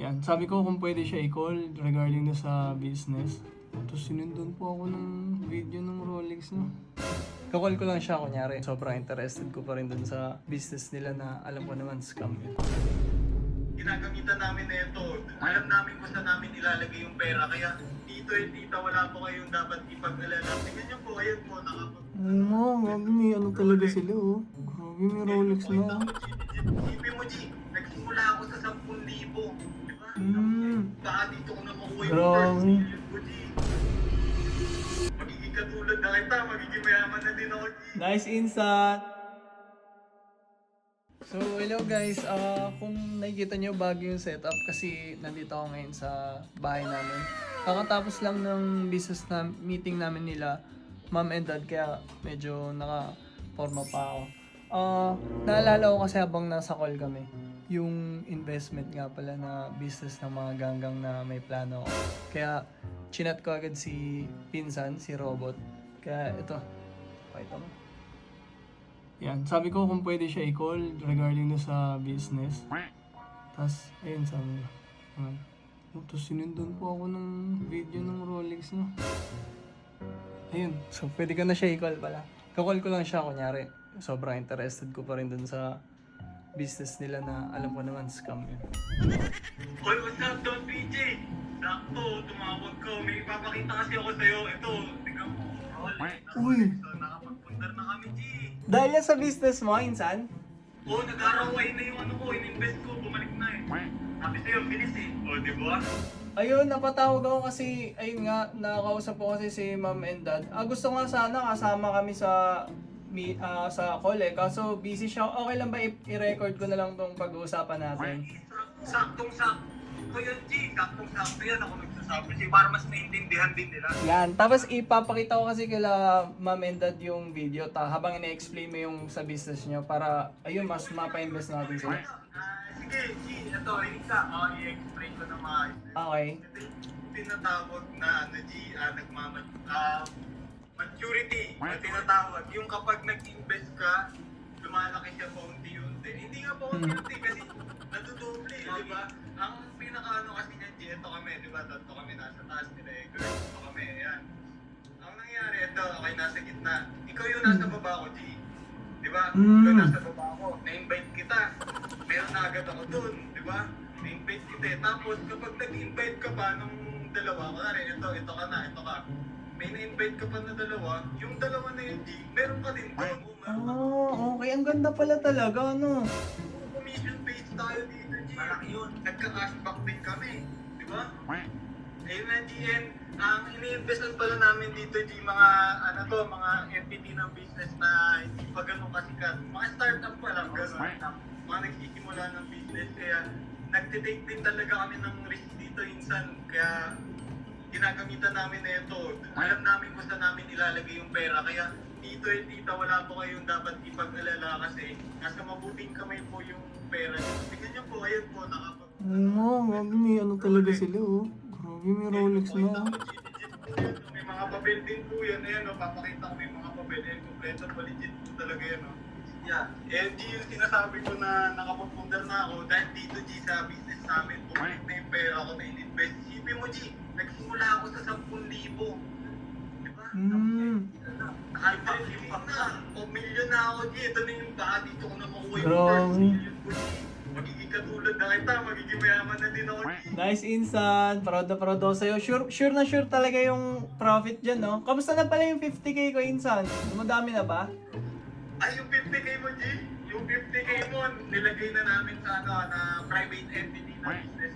Yan, sabi ko kung pwede siya i-call regarding na sa business. Tapos sinundan po ako ng video ng Rolex no. Kakall ko lang siya kunyari. Sobrang interested ko pa rin dun sa business nila na alam ko naman scam yun. Ginagamitan namin na ito. Alam namin kung saan namin ilalagay yung pera. Kaya dito eh, tita, wala po kayong dapat ipag-alala. Tingnan niyo po, ayun po, Ayun mo, grabe may ano talaga sila oh. Grabe may Rolex na oh. Isipin mo, G, nagsimula ako sa 10,000. Diba? Baka dito ko na makuha yung Grabe. first million ko, G. Magiging katulad na kita, magiging mayaman na din ako, G. Nice insight! So, hello guys. Kung nakikita nyo bago yung setup kasi nandito ako ngayon sa bahay namin. Kakatapos lang ng business na meeting namin nila, mom and dad, kaya medyo naka-forma pa ako. Naalala ko kasi habang nasa call kami, yung investment nga pala na business ng mga ganggang na may plano ako. Kaya, chinat ko agad si Pinsan, si Robot. Kaya ito, pakita mo. Yan, sabi ko kung pwede siya i-call regarding na sa business. Tapos, ayun, sabi niya. Tapos sinundan po ako ng video ng Rolex no. Ayun, so pwede ko na siya i-call pala. Kakall ko lang siya kunyari. Sobrang interested ko pa rin dun sa business nila na alam ko naman scam yun. Oy, what's up, Don PJ? Sakto, tumawag ko. May ipapakita kasi ako sa'yo. Ito, tingnan mo. Rolex. Uy. So, nakapagpundar na kami, G. Dahil yan sa business mo, insan? Oo, nag-araway na yung ano ko, in-invest ko, bumalik na eh. Sabi sa'yo, bilis eh. O, di ba? Ayun, napatawag ako kasi, ayun nga, nakakausap ko kasi si mom and dad. Gusto nga sana kasama kami sa sa call eh. Kaso busy siya. Okay lang ba i-record ko na lang tong pag-uusapan natin? Saktong-sakto yan, G. Saktong-sakto yan. Ako nagsasabi sa'yo para mas maintindihan din nila. Yan. Tapos ipapakita ko kasi kila mom and dad yung video habang ina-explain mo yung sa business nyo para, ayun, mas mapa-invest natin sila. Sige, G. Ito, isa. I-explain ko na maayos. Okay. Ito yung tinatawag na, ano, G, maturity. Na tinatawag. Yung kapag nag-invest ka, lumalaki siya paunti-unti. Hindi nga paunti-unti kasi natutuble, di ba? Ang pinaka-ano kasi niyan, G, ito kami, di ba? Ito kami nasa taas nila eh. Ito kami, ayan. Ang nangyari, ito, okay, nasa gitna. Ikaw yung nasa baba ko, G. Di ba? Ikaw nasa baba ko. Na-invite kita. Meron na agad ako dun, di ba? Na-invite kita eh. Tapos kapag nag-invite ka pa nung dalawa, kunwari, ito ka na, ito ka. May na-invite ka pa na dalawa, yung dalawa na yun, G, meron ka din dun. Okay. Ang ganda pala talaga, ano? Commission based tayo dito, G. Malaki yun. Nagka-cashback din kami. Di ba? Ayun na, G. And ang ini-investan pala namin dito, G, mga mga entity ng business na hindi pa ganun kasikat. Mga startup pa lang, ganun. Mga nagsisimula ng business. Kaya nagtitake din talaga kami ng risk dito, insan. Kaya ginagamitan namin na ito. Alam namin kung saan namin ilalagay yung pera. Kaya dito eh, tita, wala po kayong dapat ipag-alala kasi nasa mabuting kamay po yung pera. Tingnan niyo po, ayun po, Grabe may ano talaga sila oh. Grabe may Rolex na oh. May mga papel din po yan. Ayan, papakita ko may mga papel. Ayan, kompleto po, legit po talaga yan. Yeah. And G, yung sinasabi ko na nakapagpundar na ako dahil dito, G, sa business namin, bumalik na yung pera ko na in-invest. Isipin mo, G, nagsimula ako sa 10,000. Diba? Kahit pa na, o milyon na ako, G. Ito na yung baka dito ko na makuha yung first million ko, G. Magiging katulad na kita, magiging mayaman na din ako, G. Nice insan, proud na proud ako sa'yo. Sure na sure talaga yung profit dyan, no? Kamusta na pala yung 50k ko, insan? Dumadami na ba? Ay, yung 50k mo, G. Yung 50k mo, nilagay na namin sa na private entity na business.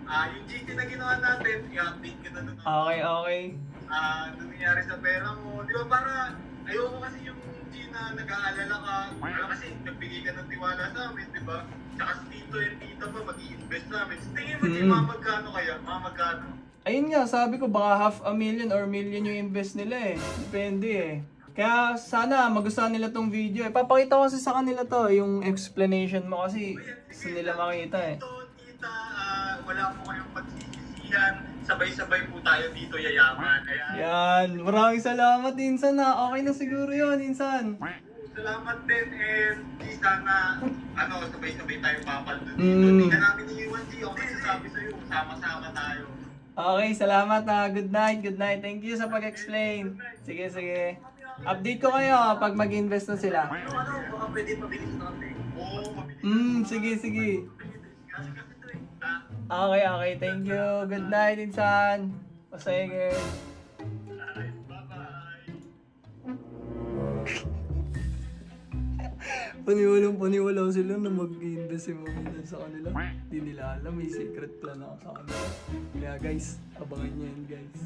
Yung GT na ginawa natin, i-update kita na. Okay. Ano nangyari sa pera mo. Di ba para, ayoko kasi yung G na nag-aalala ka. Wala kasi, nagbigay ka ng tiwala sa amin, di ba? Tsaka si Tito and Tita pa, mag-i-invest namin. So, tingin mo, G, magkano kaya? Magkano? Ayun nga, sabi ko baka 500,000 or million yung invest nila eh. Depende eh. Kaya sana magustuhan nila tong video eh. Papakita ko kasi sa kanila to, yung explanation mo kasi gusto nila makita eh. Tito, Tita, wala po kayong pagsisisihan. Sabay-sabay po tayo dito yayaman. Kaya, Yan, maraming salamat insan na. Okay na siguro yun insan. salamat din and di sana sabay-sabay tayo papaldo dito. Hindi ka namin iiwan Hindi ako nagsasabi sa'yo, sama-sama tayo. Okay, salamat na. Good night, good night. Thank you sa pag-explain. Sige, sige. Update ko kayo pag mag-invest na sila. Ano, baka pwede mabilis natin. Oo, mabilis. Sige, sige. Kasi ito eh. Okay, okay. Thank you. Good night, Insan. O sige. Bye-bye. Paniwalang sila na mag-invest si Mami sa kanila. Hindi nila alam, may secret plan ako sa kanila. Kaya guys, abangan nyo yun guys.